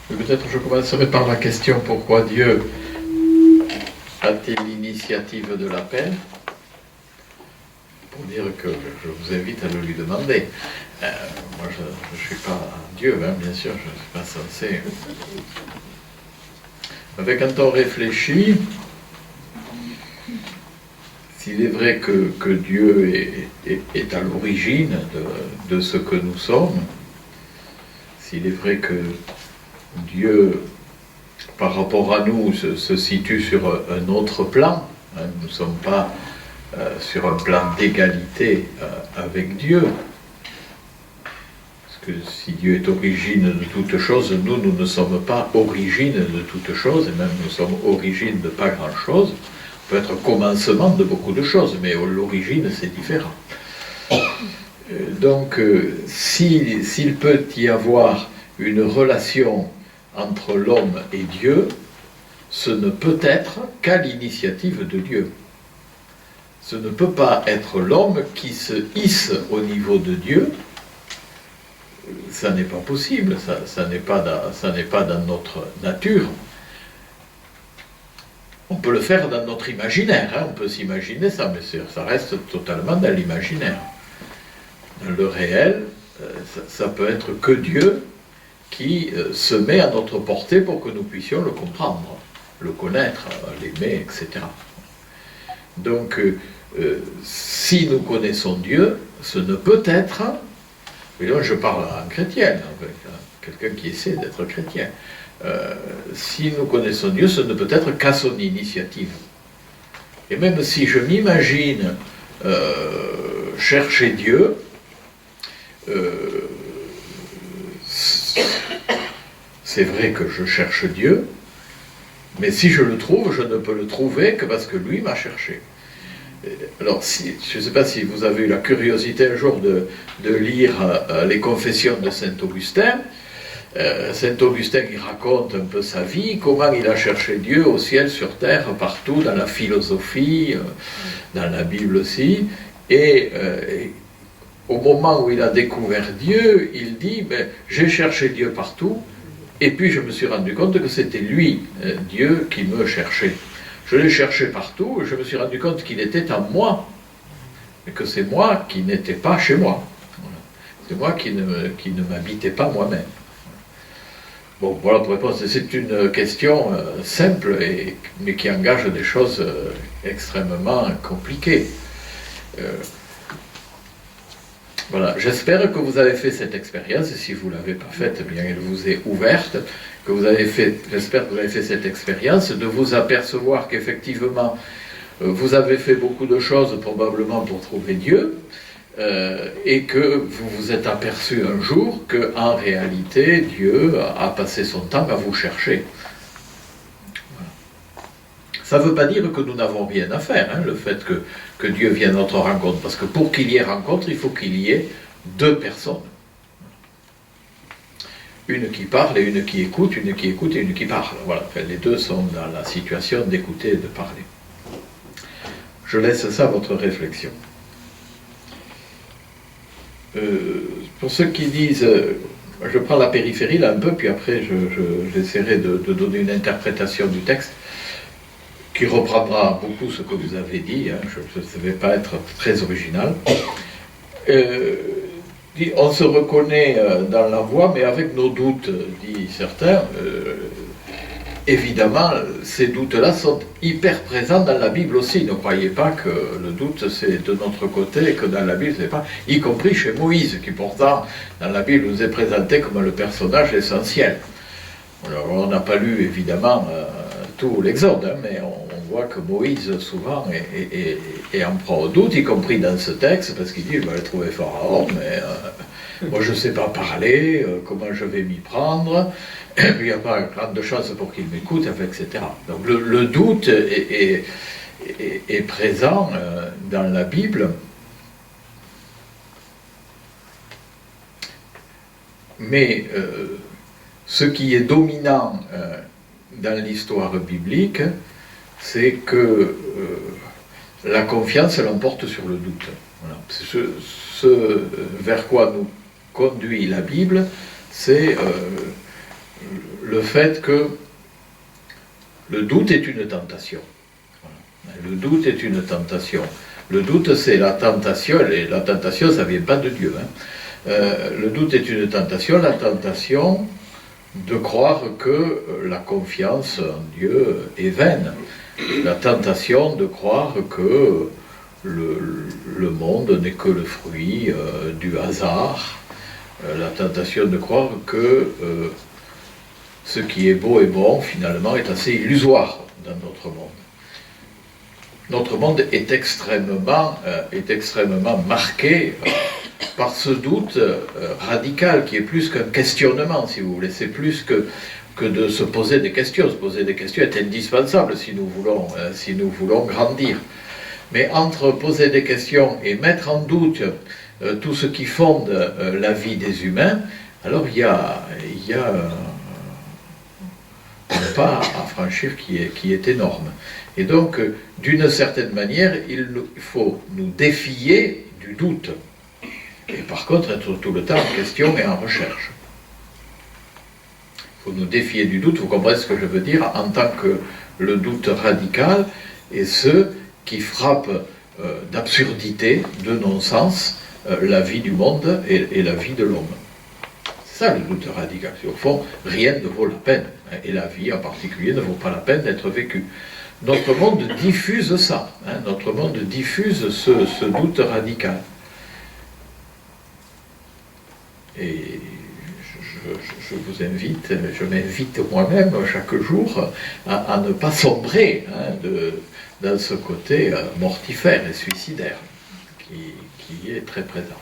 Peut-être je commencerai par la question pourquoi Dieu a-t-il l'initiative de la peine? Pour dire que je vous invite à le lui demander. Moi, je ne suis pas Dieu, hein, bien sûr, je ne suis pas censé. Mais quand on réfléchit, s'il est vrai que Dieu est à l'origine de ce que nous sommes, s'il est vrai que Dieu, par rapport à nous, se situe sur un autre plan, hein, nous ne sommes pas sur un plan d'égalité avec Dieu, parce que si Dieu est origine de toutes choses, nous ne sommes pas origine de toutes choses, et même nous sommes origine de pas grand-chose. On peut être commencement de beaucoup de choses, mais l'origine c'est différent. Donc, s'il peut y avoir une relation entre l'homme et Dieu, ce ne peut être qu'à l'initiative de Dieu. Ce ne peut pas être l'homme qui se hisse au niveau de Dieu. Ça n'est pas possible, ça n'est pas dans notre nature. On peut le faire dans notre imaginaire, hein, on peut s'imaginer ça, mais ça reste totalement dans l'imaginaire. Dans le réel, ça peut être que Dieu qui se met à notre portée pour que nous puissions le comprendre, le connaître, l'aimer, etc. Donc, si nous connaissons Dieu, ce ne peut être, et là je parle en chrétien, avec quelqu'un qui essaie d'être chrétien, si nous connaissons Dieu, ce ne peut être qu'à son initiative. Et même si je m'imagine chercher Dieu, c'est vrai que je cherche Dieu, mais si je le trouve, je ne peux le trouver que parce que lui m'a cherché. Alors, je ne sais pas si vous avez eu la curiosité un jour de lire les Confessions de Saint-Augustin. Saint-Augustin, il raconte un peu sa vie, comment il a cherché Dieu au ciel, sur terre, partout, dans la philosophie, dans la Bible aussi. Et au moment où il a découvert Dieu, il dit, j'ai cherché Dieu partout, et puis je me suis rendu compte que c'était lui, Dieu, qui me cherchait. Je l'ai cherché partout, et je me suis rendu compte qu'il était en moi, et que c'est moi qui n'étais pas chez moi. Voilà. C'est moi qui ne m'habitais pas moi-même. Bon, voilà pour répondre. C'est une question simple, mais qui engage des choses extrêmement compliquées. Voilà, j'espère que vous avez fait cette expérience, et si vous ne l'avez pas faite, eh bien elle vous est ouverte, j'espère que vous avez fait cette expérience, de vous apercevoir qu'effectivement, vous avez fait beaucoup de choses probablement pour trouver Dieu, et que vous vous êtes aperçu un jour qu'en réalité, Dieu a passé son temps à vous chercher. Ça ne veut pas dire que nous n'avons rien à faire, hein, le fait que Dieu vienne à notre rencontre, parce que pour qu'il y ait rencontre, il faut qu'il y ait deux personnes. Une qui parle et une qui écoute, une qui écoute et une qui parle. Voilà, enfin, les deux sont dans la situation d'écouter et de parler. Je laisse ça à votre réflexion. Pour ceux qui disent, je prends la périphérie là un peu, puis après j'essaierai de donner une interprétation du texte, qui reprendra beaucoup ce que vous avez dit, hein, je ne vais pas être très original. On se reconnaît dans la voix, mais avec nos doutes, dit certains. Évidemment, ces doutes-là sont hyper présents dans la Bible aussi. Ne croyez pas que le doute c'est de notre côté, et que dans la Bible c'est pas, y compris chez Moïse, qui pourtant dans la Bible nous est présenté comme le personnage essentiel. Alors, on n'a pas lu évidemment tout l'Exode, hein, mais on voit que Moïse souvent est en proie au doute, y compris dans ce texte, parce qu'il dit, je vais aller trouver Pharaon, mais moi je ne sais pas parler, comment je vais m'y prendre, il n'y a pas grande chance pour qu'il m'écoute, etc. Donc le doute est présent dans la Bible, mais ce qui est dominant dans l'histoire biblique, c'est que la confiance l'emporte sur le doute. Voilà. Ce vers quoi nous conduit la Bible, c'est le fait que le doute est une tentation. Voilà. Le doute est une tentation. Le doute, c'est la tentation, et la tentation, ça ne vient pas de Dieu. Hein. Le doute est une tentation, la tentation de croire que la confiance en Dieu est vaine. La tentation de croire que le monde n'est que le fruit du hasard. La tentation de croire que ce qui est beau et bon, finalement, est assez illusoire dans notre monde. Notre monde est extrêmement marqué par ce doute radical qui est plus qu'un questionnement, si vous voulez. C'est plus que de se poser des questions. Se poser des questions est indispensable si nous voulons grandir. Mais entre poser des questions et mettre en doute tout ce qui fonde la vie des humains, alors il y a un pas à franchir qui est énorme. Et donc, d'une certaine manière, il faut nous défier du doute. Et par contre, être tout le temps en question et en recherche. Il faut nous défier du doute, vous comprenez ce que je veux dire, en tant que le doute radical et ceux qui frappent d'absurdité, de non-sens, la vie du monde et la vie de l'homme. C'est ça le doute radical. Au fond, rien ne vaut la peine. Et la vie en particulier ne vaut pas la peine d'être vécue. Notre monde diffuse ça. Hein, notre monde diffuse ce doute radical. Et je vous invite, je m'invite moi-même chaque jour à ne pas sombrer dans ce côté mortifère et suicidaire qui est très présent.